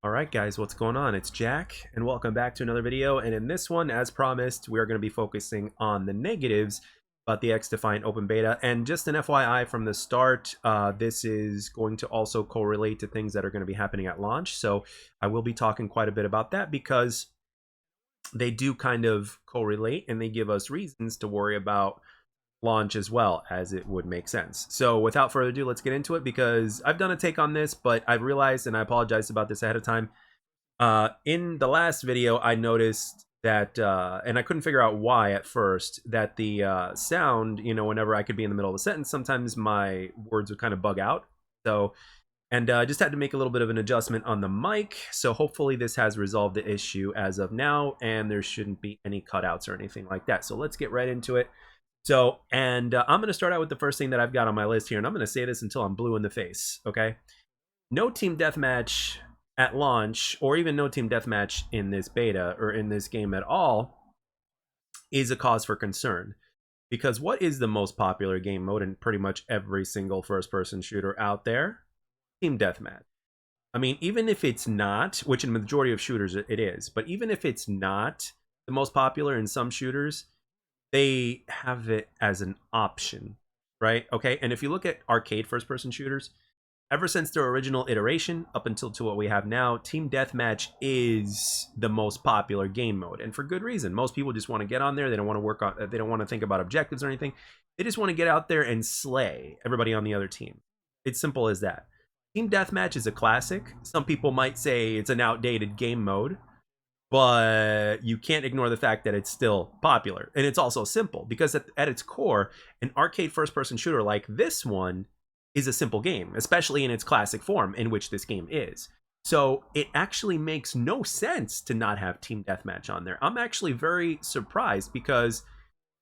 All right, guys, what's going on? It's Jack, and welcome back to another video. And in this one, as promised, we are going to be focusing on the negatives about the XDefiant open beta. And just an FYI from the start, this is going to also correlate to things that are going to be happening at launch. So I will be talking quite a bit about that because they do kind of correlate and they give us reasons to worry about launch as well, as it would make sense. So without further ado, let's get into it because I've done a take on this, but I've realized, and I apologize about this ahead of time, in the last video I noticed that and I couldn't figure out why at first, that the sound, whenever I could be in the middle of a sentence, sometimes my words would kind of bug out. So and I just had to make a little bit of an adjustment on the mic, so hopefully this has resolved the issue as of now and there shouldn't be any cutouts or anything like that. So let's get right into it. So, and I'm going to start out with the first thing that I've got on my list here, and I'm going to say this until I'm blue in the face, okay? No team deathmatch at launch, or even no team deathmatch in this beta, or in this game at all, is a cause for concern. Because what is the most popular game mode in pretty much every single first-person shooter out there? Team deathmatch. I mean, even if it's not, which in the majority of shooters it is, but even if it's not the most popular in some shooters, they have it as an option, right? Okay, and if you look at arcade first-person shooters, ever since their original iteration up until to what we have now, Team Deathmatch is the most popular game mode, and for good reason. Most people just want to get on there. They don't want to work on. They don't want to think about objectives or anything. They just want to get out there and slay everybody on the other team. It's simple as that. Team Deathmatch is a classic. Some people might say it's an outdated game mode, but you can't ignore the fact that it's still popular. And it's also simple, because at its core, an arcade first-person shooter like this one is a simple game, especially in its classic form, in which this game is. So it actually makes no sense to not have Team Deathmatch on there. I'm actually very surprised, because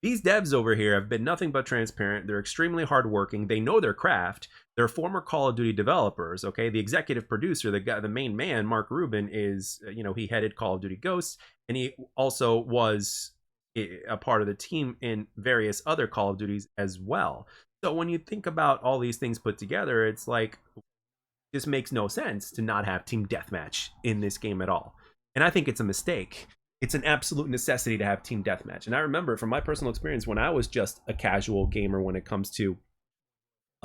these devs over here have been nothing but transparent. They're extremely hardworking. They know their craft. They're former Call of Duty developers, okay? The executive producer, the main man, Mark Rubin, is, he headed Call of Duty Ghosts, and he also was a part of the team in various other Call of Duties as well. So when you think about all these things put together, it's like, it just makes no sense to not have Team Deathmatch in this game at all. And I think it's a mistake. It's an absolute necessity to have Team Deathmatch. And I remember from my personal experience, when I was just a casual gamer when it comes to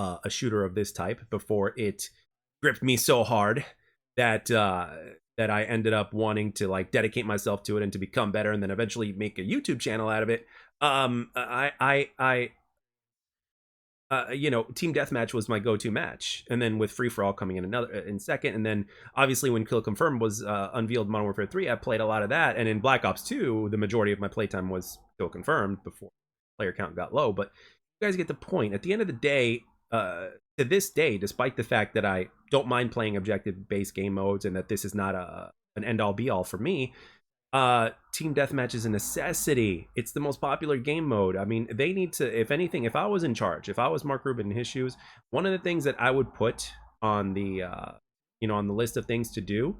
a shooter of this type, before it gripped me so hard that that I ended up wanting to like dedicate myself to it and to become better, and then eventually make a YouTube channel out of it. Team Deathmatch was my go-to match, and then with Free For All coming in second, and then obviously when Kill Confirmed was unveiled, Modern Warfare 3, I played a lot of that, and in Black Ops 2, the majority of my playtime was Kill Confirmed before player count got low. But you guys get the point. At the end of the day, to this day, despite the fact that I don't mind playing objective-based game modes, and that this is not an end-all be-all for me, Team Deathmatch is a necessity. It's the most popular game mode. I mean, they need to, if anything, if I was in charge, if I was Mark Rubin in his shoes, one of the things that I would put on the on the list of things to do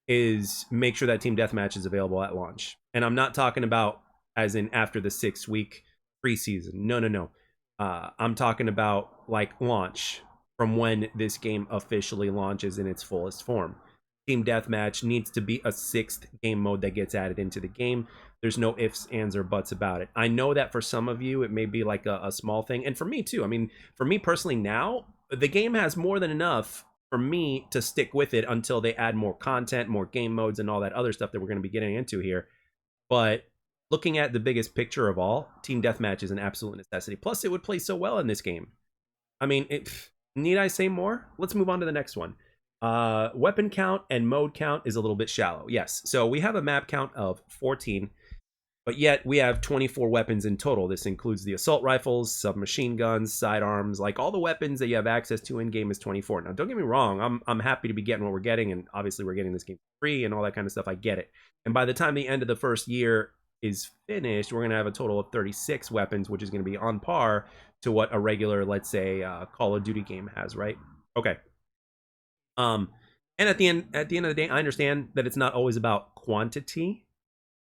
is make sure that Team Deathmatch is available at launch. And I'm not talking about as in after the 6-week preseason. No. I'm talking about like launch, from when this game officially launches in its fullest form. Team Deathmatch needs to be a 6th game mode that gets added into the game. There's no ifs, ands, or buts about it. I know that for some of you, it may be like a small thing. And for me too. I mean, for me personally now, the game has more than enough for me to stick with it until they add more content, more game modes, and all that other stuff that we're going to be getting into here. But looking at the biggest picture of all, Team Deathmatch is an absolute necessity. Plus, it would play so well in this game. I mean, need I say more? Let's move on to the next one. Weapon count and mode count is a little bit shallow. Yes, so we have a map count of 14, but yet we have 24 weapons in total. This includes the assault rifles, submachine guns, sidearms, like all the weapons that you have access to in game is 24. Now, don't get me wrong, I'm happy to be getting what we're getting, and obviously we're getting this game free and all that kind of stuff. I get it. And by the time the end of the first year is finished, we're gonna have a total of 36 weapons, which is gonna be on par to what a regular, let's say, Call of Duty game has, right? Okay. And at the end of the day, I understand that it's not always about quantity,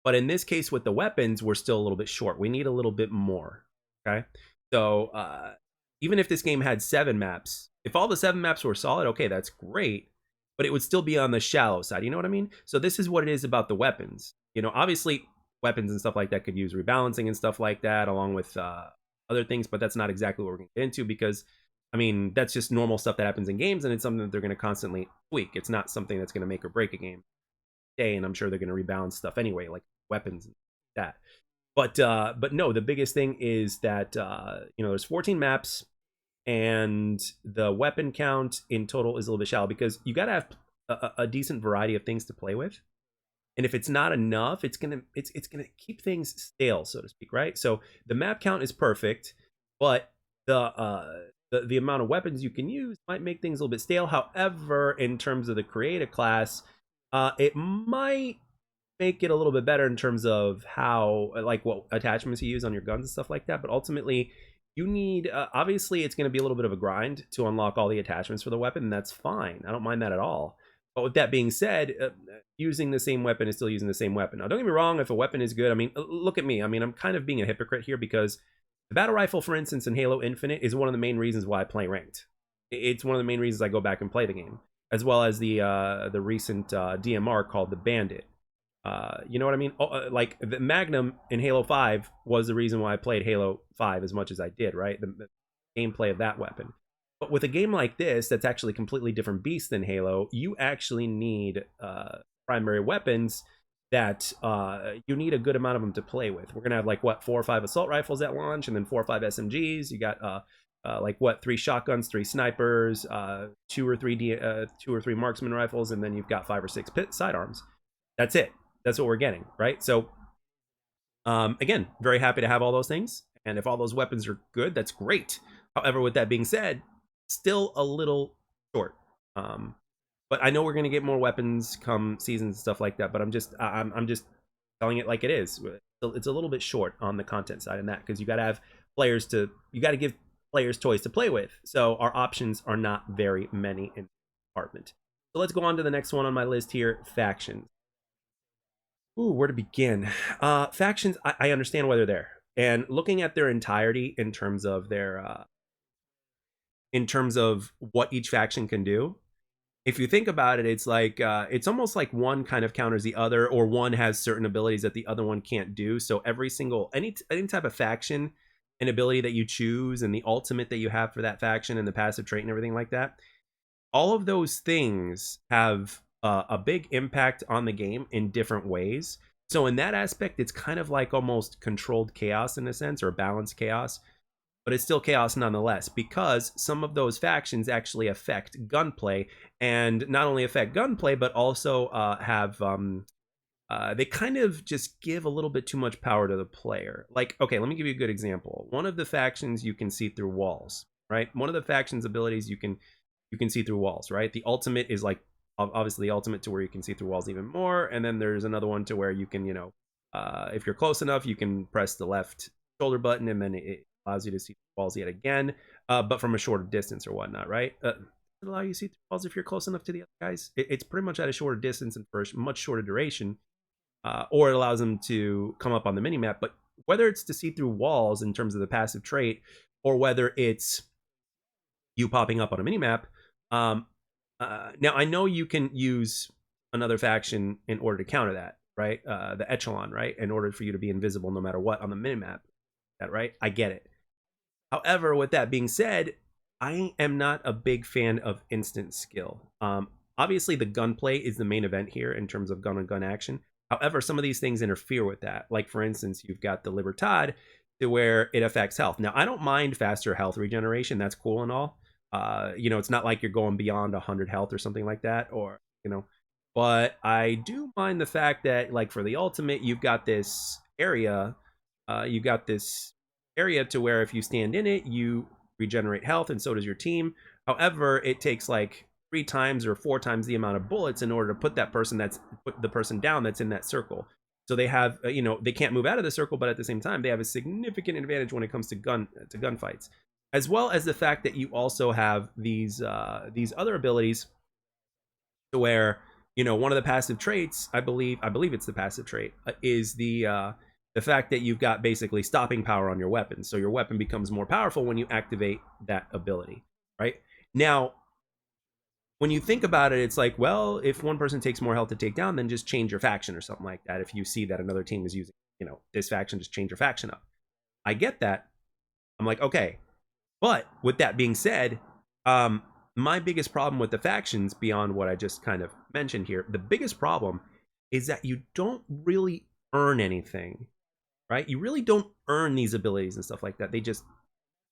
but in this case with the weapons, we're still a little bit short. We need a little bit more. Okay, so even if this game had 7 maps, if all the 7 maps were solid, okay, that's great. but it would still be on the shallow side. You know what I mean? So this is what it is about the weapons. You know, obviously weapons and stuff like that could use rebalancing and stuff like that, along with other things, but that's not exactly what we're going to get into because, I mean, that's just normal stuff that happens in games, and it's something that they're going to constantly tweak. It's not something that's going to make or break a game day, and I'm sure they're going to rebalance stuff anyway, like weapons and that. But no, the biggest thing is that you know, there's 14 maps, and the weapon count in total is a little bit shallow because you got to have a decent variety of things to play with. And if it's not enough, it's gonna keep things stale, so to speak, right? So the map count is perfect, but the amount of weapons you can use might make things a little bit stale. However, in terms of the creative class, it might make it a little bit better in terms of how, like, what attachments you use on your guns and stuff like that. But ultimately, you need obviously it's going to be a little bit of a grind to unlock all the attachments for the weapon, and that's fine. I don't mind that at all. But with that being said, using the same weapon is still using the same weapon. Now, don't get me wrong, if a weapon is good, I mean, look at me. I mean, I'm kind of being a hypocrite here because the battle rifle, for instance, in Halo Infinite is one of the main reasons why I play ranked. It's one of the main reasons I go back and play the game, as well as the recent DMR called the Bandit. You know what I mean? Like the Magnum in Halo 5 was the reason why I played Halo 5 as much as I did, right? The gameplay of that weapon. But with a game like this, that's actually a completely different beast than Halo, you actually need primary weapons that you need a good amount of them to play with. We're going to have like, what, 4 or 5 assault rifles at launch, and then 4 or 5 SMGs. You got like, what, 3 shotguns, 3 snipers, 2 or 3 marksman rifles, and then you've got 5 or 6 sidearms. That's it. That's what we're getting, right? So again, very happy to have all those things, and if all those weapons are good, that's great. However, with that being said, still a little short. But I know we're going to get more weapons come seasons and stuff like that, but I'm just telling it like it is. It's a little bit short on the content side in that, because you got to have players to, you got to give players toys to play with. So our options are not very many in the department. So let's go on to the next one on my list here, factions. Ooh, where to begin? Factions, I understand why they're there, and looking at their entirety in terms of their in terms of what each faction can do. If you think about it, it's like it's almost like one kind of counters the other, or one has certain abilities that the other one can't do. So every single any type of faction and ability that you choose, and the ultimate that you have for that faction, and the passive trait and everything like that, all of those things have a big impact on the game in different ways. So in that aspect, it's kind of like almost controlled chaos in a sense, or balanced chaos, but it's still chaos nonetheless, because some of those factions actually affect gunplay, and not only affect gunplay, but also have they kind of just give a little bit too much power to the player. Like, okay, let me give you a good example. One of the factions, you can see through walls, right? One of the factions abilities, you can see through walls, right? The ultimate is like obviously the ultimate to where you can see through walls even more, and then there's another one to where you can, you know, if you're close enough, you can press the left shoulder button, and then it allows you to see walls yet again, but from a shorter distance or whatnot, right? Does it allow you to see walls if you're close enough to the other guys? It's pretty much at a shorter distance and for a much shorter duration, or it allows them to come up on the minimap. But whether it's to see through walls in terms of the passive trait, or whether it's you popping up on a minimap, now I know you can use another faction in order to counter that, right? The echelon, right? In order for you to be invisible no matter what on the minimap, that right? I get it. However, with that being said, I am not a big fan of instant skill. Obviously, the gunplay is the main event here in terms of gun-on-gun action. However, some of these things interfere with that. Like, for instance, you've got the Libertad, to where it affects health. Now, I don't mind faster health regeneration. That's cool and all. You know, it's not like you're going beyond 100 health or something like that, or, you know. But I do mind the fact that, like, for the ultimate, you've got this area. You've got this area to where if you stand in it, you regenerate health, and so does your team. However, it takes like 3 times or 4 times the amount of bullets in order to put the person down that's in that circle. So they have, you know, they can't move out of the circle, but at the same time, they have a significant advantage when it comes to gunfights, as well as the fact that you also have these other abilities to where, you know, one of the passive traits, I believe it's the passive trait, is the fact that you've got basically stopping power on your weapon. So your weapon becomes more powerful when you activate that ability, right? Now, when you think about it, it's like, well, if one person takes more health to take down, then just change your faction or something like that. If you see that another team is using, this faction, just change your faction up. I get that. I'm like, okay. But with that being said, my biggest problem with the factions, beyond what I just kind of mentioned here, the biggest problem is that you don't really earn anything, right? You really don't earn these abilities and stuff like that. They just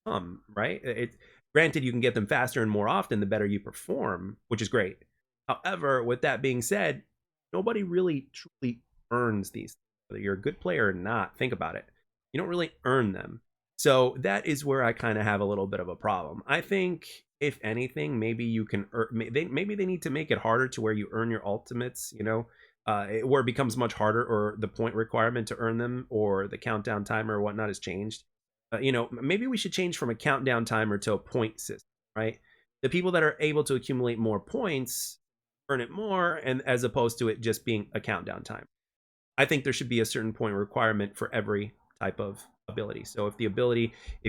come, right? Granted, you can get them faster and more often the better you perform, which is great. However, with that being said, nobody really truly earns these, whether you're a good player or not. Think about it. You don't really earn them. So that is where I kind of have a little bit of a problem. I think, if anything, maybe you can maybe they need to make it harder to where you earn your ultimates, where it becomes much harder, or the point requirement to earn them, or the countdown timer or whatnot is changed. Maybe we should change from a countdown timer to a point system, right? The people that are able to accumulate more points earn it more, and as opposed to it just being a countdown time. I think there should be a certain point requirement for every type of ability. So if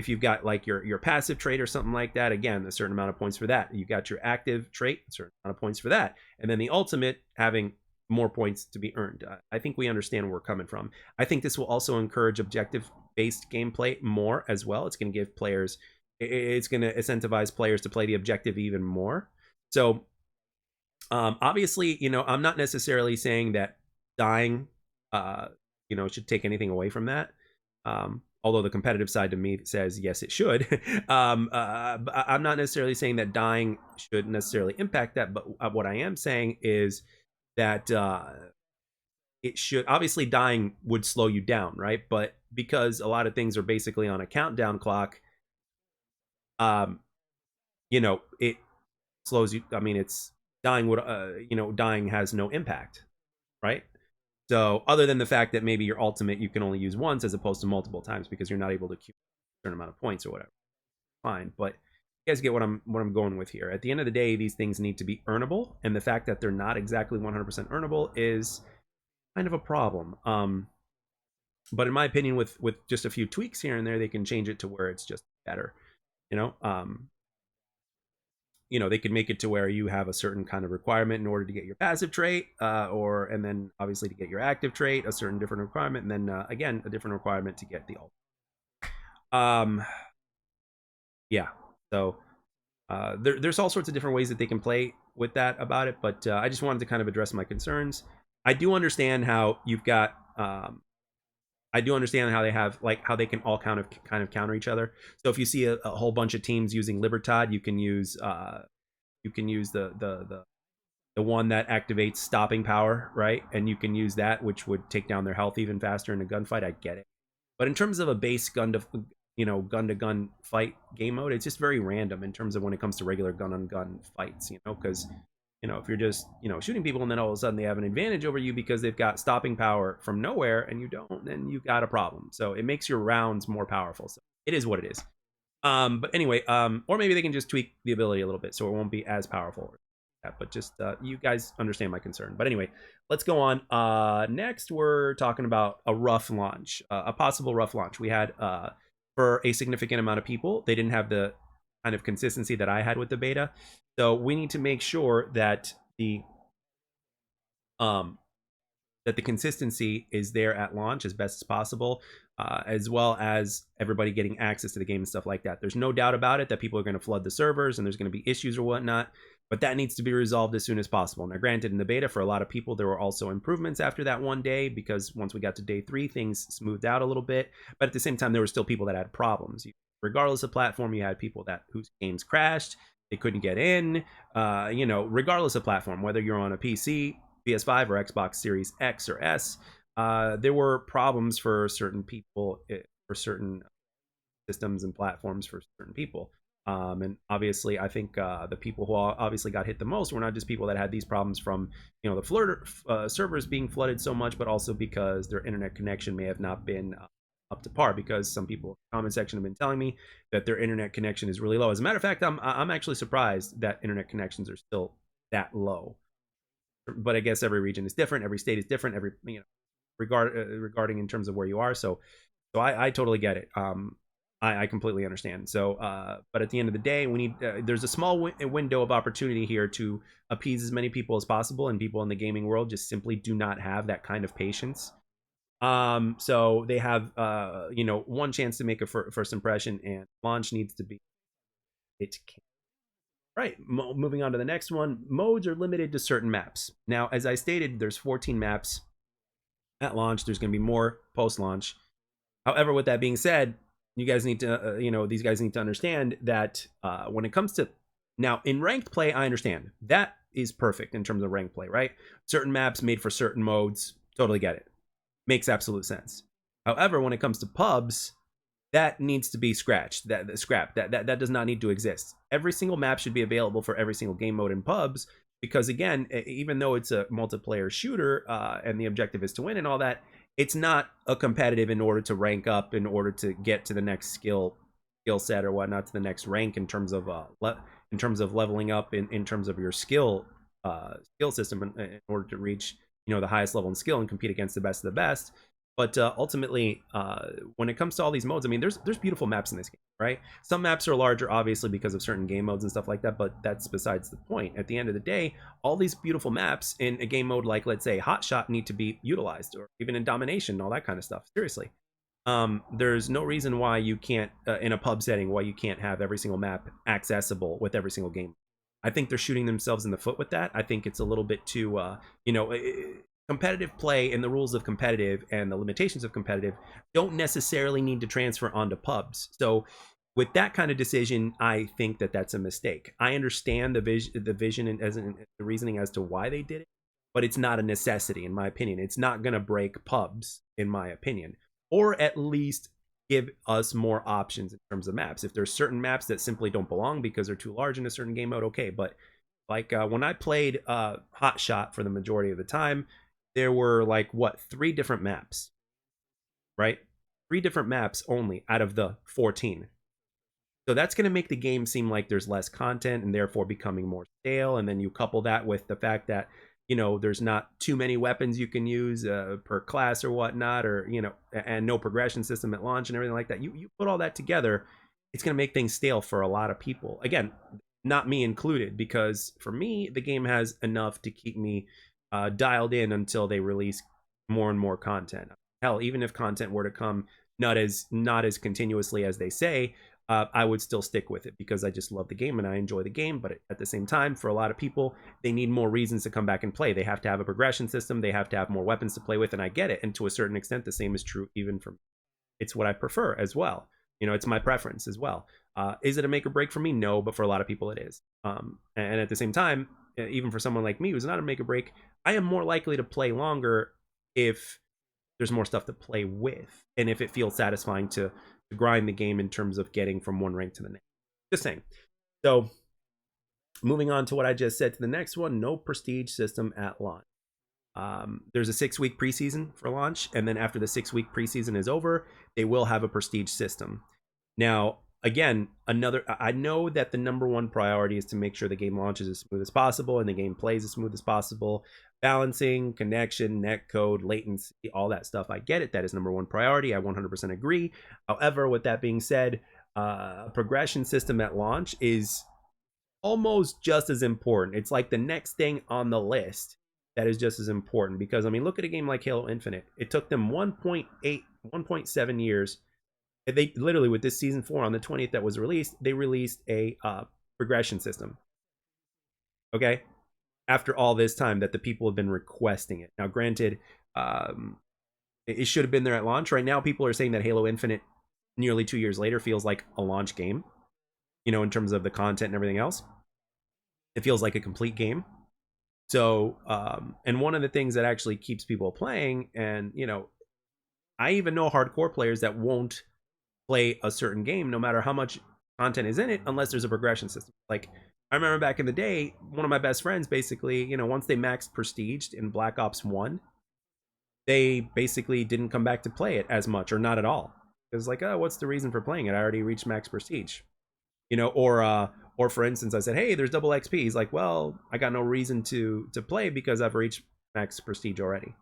you've got like your passive trait or something like that, again, a certain amount of points for that. You got your active trait, a certain amount of points for that, and then the ultimate having more points to be earned. I think we understand where we're coming from. I think this will also encourage objective based gameplay more as well. It's going to give players, it's going to incentivize players to play the objective even more. So obviously, I'm not necessarily saying that dying should take anything away from that. Although the competitive side to me says yes, it should. I'm not necessarily saying that dying should necessarily impact that, but what I am saying is that it should. Obviously, dying would slow you down, right? But because a lot of things are basically on a countdown clock, um, it slows you. I mean, it's dying would, dying has no impact, right? So other than the fact that maybe your ultimate you can only use once as opposed to multiple times because you're not able to accumulate a certain amount of points or whatever. Fine, but you guys get what I'm going with here. At the end of the day, these things need to be earnable, and the fact that they're not exactly 100% earnable is kind of a problem. But in my opinion, with just a few tweaks here and there, they can change it to where it's just better. You know, um, they could make it to where you have a certain kind of requirement in order to get your passive trait, and then obviously to get your active trait, a certain different requirement, and then again a different requirement to get the ult. Yeah. So there's all sorts of different ways that they can play with that about it, but I just wanted to kind of address my concerns. I do understand how you've got. I do understand how they have how they can all kind of counter each other. So if you see a whole bunch of teams using Libertad, you can use the one that activates stopping power, right? And you can use that, which would take down their health even faster in a gunfight. I get it, but in terms of a base gun to gun fight game mode, it's just very random in terms of when it comes to regular gun on gun fights. Because if you're just shooting people and then all of a sudden they have an advantage over you because they've got stopping power from nowhere and you don't, then you've got a problem. So it makes your rounds more powerful. So it is what it is. But anyway, or maybe they can just tweak the ability a little bit so it won't be as powerful. But just you guys understand my concern. But anyway, let's go on. Next, we're talking about a rough launch, a possible rough launch. We had for a significant amount of people, they didn't have the kind of consistency that I had with the beta. So we need to make sure that the consistency is there at launch as best as possible, as well as everybody getting access to the game and stuff like that. There's no doubt about it that people are going to flood the servers and there's going to be issues or whatnot, but that needs to be resolved as soon as possible. Now, granted, in the beta, for a lot of people, there were also improvements after that one day, because once we got to day 3, things smoothed out a little bit, but at the same time, there were still people that had problems. Regardless of platform, you had people whose games crashed, they couldn't get in, regardless of platform, whether you're on a PC, PS5, or Xbox Series X or S, there were problems for certain people, for certain systems and platforms for certain people. And obviously, I think the people who obviously got hit the most were not just people that had these problems from, the servers being flooded so much, but also because their internet connection may have not been up to par, because some people in the comment section have been telling me that their internet connection is really low. As a matter of fact, I'm actually surprised that internet connections are still that low. But I guess every region is different, every state is different, regarding in terms of where you are. So I totally get it. I completely understand. So, but at the end of the day, we need there's a small window of opportunity here to appease as many people as possible, and people in the gaming world just simply do not have that kind of patience. So they have one chance to make a first impression, and launch needs to be it. Right, moving on to the next one. Modes are limited to certain maps. Now, as I stated, there's 14 maps at launch. There's going to be more post-launch. However, with that being said, you guys need to, these guys need to understand that when it comes to now in ranked play, I understand that is perfect in terms of ranked play, right? Certain maps made for certain modes, totally get it, makes absolute sense. However, when it comes to pubs, that needs to be scratched. That does not need to exist. Every single map should be available for every single game mode in pubs, because again, even though it's a multiplayer shooter and the objective is to win and all that, it's not a competitive in order to rank up, in order to get to the next skill set or whatnot, to the next rank in terms of leveling up in terms of your skill system in order to reach the highest level in skill and compete against the best of the best. But ultimately, when it comes to all these modes, I mean, there's beautiful maps in this game, right? Some maps are larger, obviously, because of certain game modes and stuff like that, but that's besides the point. At the end of the day, all these beautiful maps in a game mode like, let's say, Hot Shot need to be utilized, or even in Domination, all that kind of stuff. Seriously. There's no reason why you can't, in a pub setting, why you can't have every single map accessible with every single game. I think they're shooting themselves in the foot with that. I think it's a little bit too, competitive play and the rules of competitive and the limitations of competitive don't necessarily need to transfer onto pubs. So with that kind of decision, I think that that's a mistake. I understand the vision and the reasoning as to why they did it, but it's not a necessity, in my opinion. It's not going to break pubs, in my opinion, or at least give us more options in terms of maps. If there's certain maps that simply don't belong because they're too large in a certain game mode, okay. But like when I played Hot Shot for the majority of the time, there were like 3 different maps, right? 3 different maps only out of the 14. So that's going to make the game seem like there's less content and therefore becoming more stale. And then you couple that with the fact that there's not too many weapons you can use per class or whatnot, or and no progression system at launch and everything like that. You put all that together, it's going to make things stale for a lot of people. Again, not me included, because for me, the game has enough to keep me dialed in until they release more and more content. Hell, even if content were to come not as continuously as they say, I would still stick with it because I just love the game and I enjoy the game. But at the same time, for a lot of people, they need more reasons to come back and play. They have to have a progression system. They have to have more weapons to play with, and I get it. And to a certain extent, the same is true even for me. It's what I prefer as well. It's my preference as well. Is it a make or break for me? No, but for a lot of people, it is. And at the same time, even for someone like me who's not a make or break, I am more likely to play longer if there's more stuff to play with, and if it feels satisfying to grind the game in terms of getting from one rank to the next. Just saying. So moving on to what I just said to the next one, no prestige system at launch. There's a 6-week preseason for launch, and then after the 6-week preseason is over, they will have a prestige system. Now, again, I know that the number one priority is to make sure the game launches as smooth as possible and the game plays as smooth as possible. Balancing, connection, netcode, latency, all that stuff. I get it. That is number one priority. I 100% agree. However, with that being said, a progression system at launch is almost just as important. It's like the next thing on the list that is just as important, because I mean, look at a game like Halo Infinite. It took them 1.7 years. They literally, with this season 4 on the 20th that was released, they released a progression system. Okay, after all this time that the people have been requesting it. Now, granted, it should have been there at launch. Right now, people are saying that Halo Infinite, nearly 2 years later, feels like a launch game. In terms of the content and everything else, it feels like a complete game. So, and one of the things that actually keeps people playing, and I even know hardcore players that won't play a certain game no matter how much content is in it unless there's a progression system. Like, I remember back in the day, one of my best friends basically, once they maxed prestiged in Black Ops 1, they basically didn't come back to play it as much, or not at all. It was like, oh, what's the reason for playing it? I already reached max prestige. Or for instance, I said, hey, there's double XP. He's like, well, I got no reason to play because I've reached max prestige already.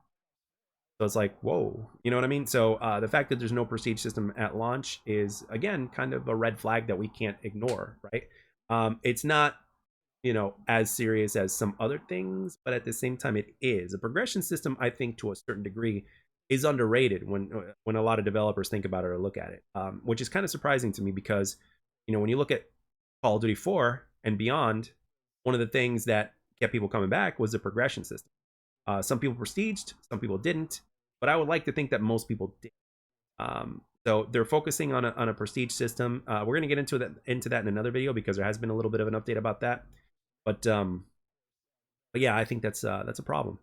So it's like, whoa, you know what I mean? So the fact that there's no prestige system at launch is, again, kind of a red flag that we can't ignore, right? It's not, as serious as some other things, but at the same time, it is. A progression system, I think, to a certain degree, is underrated when a lot of developers think about it or look at it, which is kind of surprising to me because, when you look at Call of Duty 4 and beyond, one of the things that kept people coming back was the progression system. Some people prestiged, some people didn't, but I would like to think that most people did. So they're focusing on a prestige system. We're going to get into that in another video because there has been a little bit of an update about that. But yeah, I think that's a problem.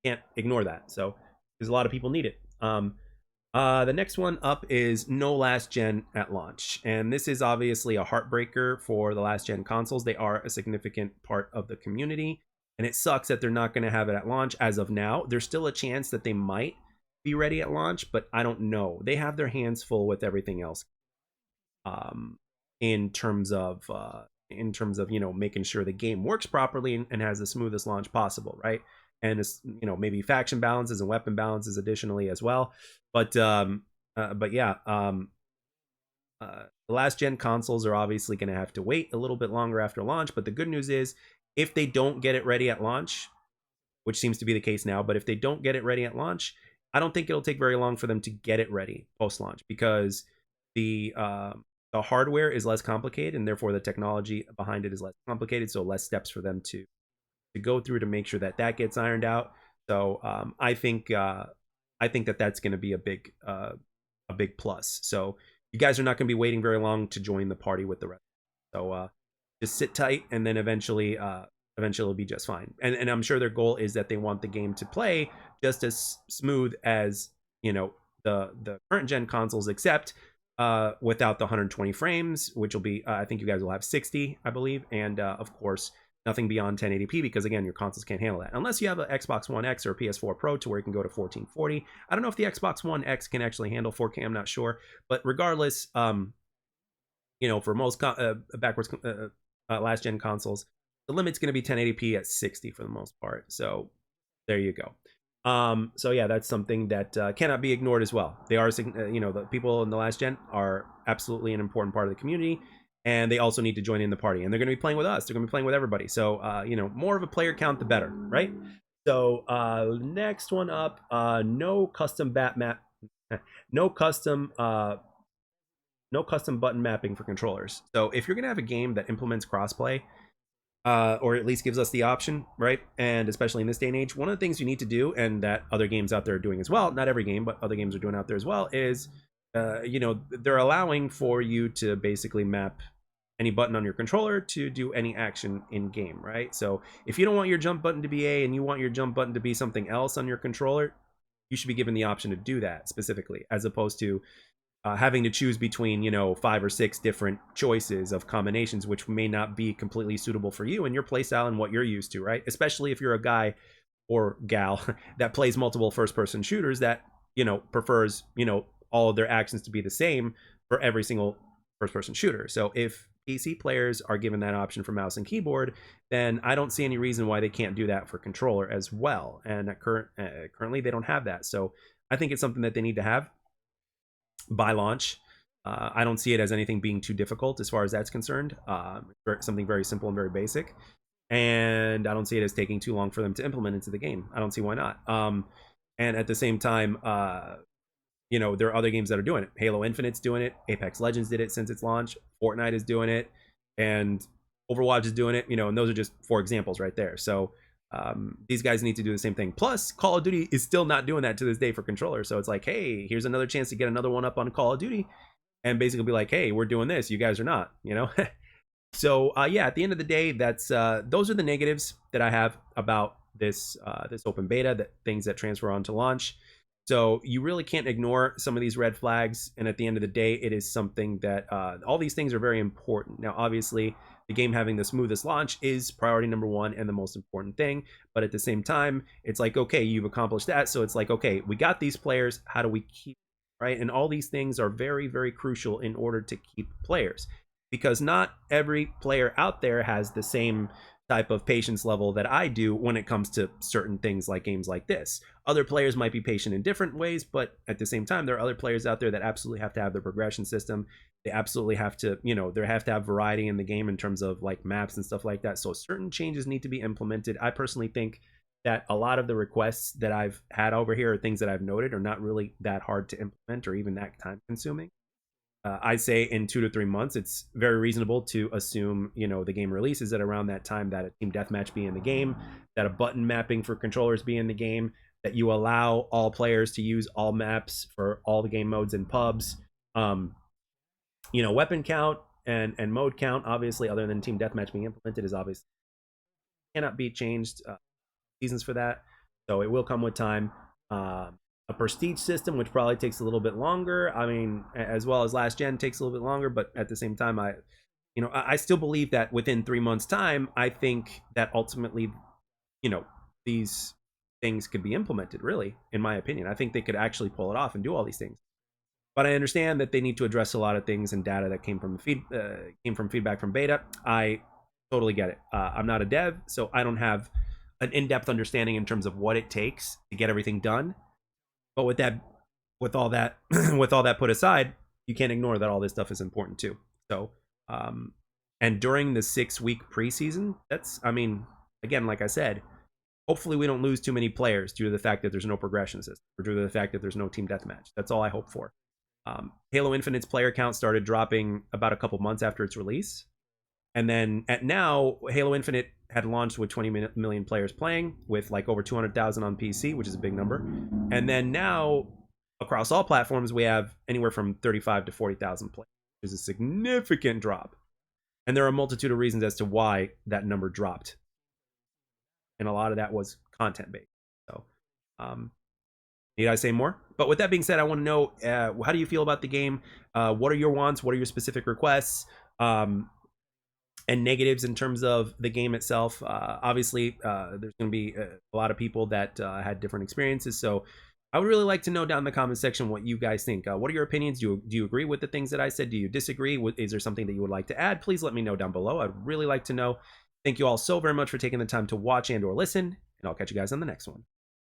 Can't ignore that. So because a lot of people need it. The next one up is no last gen at launch, and this is obviously a heartbreaker for the last gen consoles. They are a significant part of the community, and it sucks that they're not going to have it at launch as of now. There's still a chance that they might be ready at launch, but I don't know. They have their hands full with everything else, um, in terms of making sure the game works properly and has the smoothest launch possible, right? And maybe faction balances and weapon balances additionally as well. But yeah, the last gen consoles are obviously going to have to wait a little bit longer after launch. But the good news is, if they don't get it ready at launch, which seems to be the case now, but if they don't get it ready at launch, I don't think it'll take very long for them to get it ready post launch, because the hardware is less complicated, and therefore the technology behind it is less complicated. So less steps for them to go through to make sure that gets ironed out. So I think that that's going to be a big plus. So you guys are not going to be waiting very long to join the party with the rest. So just sit tight, and then eventually it'll be just fine. And I'm sure their goal is that they want the game to play just as smooth as the current gen consoles, except without the 120 frames, which will be I think you guys will have 60, I believe, and of course nothing beyond 1080p, because again, your consoles can't handle that unless you have an Xbox One X or a PS4 Pro to where you can go to 1440. I don't know if the Xbox One X can actually handle 4K. I'm not sure, but regardless, for most backwards last gen consoles, the limit's going to be 1080p at 60 for the most part. So there you go. So yeah, that's something that cannot be ignored as well. They are, the people in the last gen are absolutely an important part of the community, and they also need to join in the party. And they're going to be playing with us. They're going to be playing with everybody. So more of a player count, the better, right? So next one up, no custom no custom button mapping for controllers. So if you're going to have a game that implements crossplay, or at least gives us the option, right? And especially in this day and age, one of the things you need to do, and that other games out there are doing as well, not every game, but other games are doing out there as well, is, they're allowing for you to basically map any button on your controller to do any action in game, right? So if you don't want your jump button to be A and you want your jump button to be something else on your controller, you should be given the option to do that specifically, as opposed to having to choose between 5 or 6 different choices of combinations, which may not be completely suitable for you and your playstyle and what you're used to, right? Especially if you're a guy or gal that plays multiple first-person shooters that prefers all of their actions to be the same for every single first-person shooter. So if PC players are given that option for mouse and keyboard, then I don't see any reason why they can't do that for controller as well. And currently they don't have that. So I think it's something that they need to have by launch. I don't see it as anything being too difficult as far as that's concerned. Something very simple and very basic, and I don't see it as taking too long for them to implement into the game. I don't see why not. And at the same time, there are other games that are doing it. Halo Infinite's doing it. Apex Legends did it since its launch. Fortnite is doing it, and Overwatch is doing it. And those are just 4 examples right there. So these guys need to do the same thing. Plus, Call of Duty is still not doing that to this day for controllers. So it's like, hey, here's another chance to get another one up on Call of Duty, and basically be like, hey, we're doing this, you guys are not. So yeah, at the end of the day, that's those are the negatives that I have about this open beta, that things that transfer on to launch. So you really can't ignore some of these red flags, and at the end of the day, it is something that all these things are very important. Now, obviously, the game having the smoothest launch is priority number 1 and the most important thing, but at the same time, it's like, okay, you've accomplished that, so it's like, okay, we got these players, how do we keep, right? And all these things are very, very crucial in order to keep players, because not every player out there has the same type of patience level that I do when it comes to certain things like games like this. Other players might be patient in different ways, but at the same time, there are other players out there that absolutely have to have their progression system. They absolutely have to, they have to have variety in the game in terms of like maps and stuff like that. So certain changes need to be implemented. I personally think that a lot of the requests that I've had over here, or things that I've noted, are not really that hard to implement or even that time consuming. I say in 2 to 3 months, it's very reasonable to assume, the game releases at around that time, that a team deathmatch be in the game, that a button mapping for controllers be in the game, that you allow all players to use all maps for all the game modes and pubs. Weapon count and mode count, obviously, other than team deathmatch being implemented, is obviously cannot be changed. Seasons for that, so it will come with time. A prestige system, which probably takes a little bit longer. I mean, as well as last gen takes a little bit longer, but at the same time, I still believe that within 3 months' time, I think that ultimately, these things could be implemented. Really, in my opinion, I think they could actually pull it off and do all these things. But I understand that they need to address a lot of things and data that came from feedback from beta. I totally get it. I'm not a dev, so I don't have an in-depth understanding in terms of what it takes to get everything done. But with all that with all that put aside, you can't ignore that all this stuff is important too. So and during the 6-week preseason, again, like I said, hopefully we don't lose too many players due to the fact that there's no progression system, or due to the fact that there's no team deathmatch. That's all I hope for. Halo Infinite's player count started dropping about a couple months after its release. And then now, Halo Infinite had launched with 20 million players playing, with like over 200,000 on PC, which is a big number. And then now, across all platforms, we have anywhere from 35 to 40,000 players, which is a significant drop. And there are a multitude of reasons as to why that number dropped. And a lot of that was content-based. So, need I say more? But with that being said, I want to know, how do you feel about the game? What are your wants? What are your specific requests? And negatives in terms of the game itself. Obviously, there's going to be a lot of people that had different experiences. So I would really like to know down in the comment section what you guys think. What are your opinions? Do you agree with the things that I said? Do you disagree? Is there something that you would like to add? Please let me know down below. I'd really like to know. Thank you all so very much for taking the time to watch and or listen, and I'll catch you guys on the next one.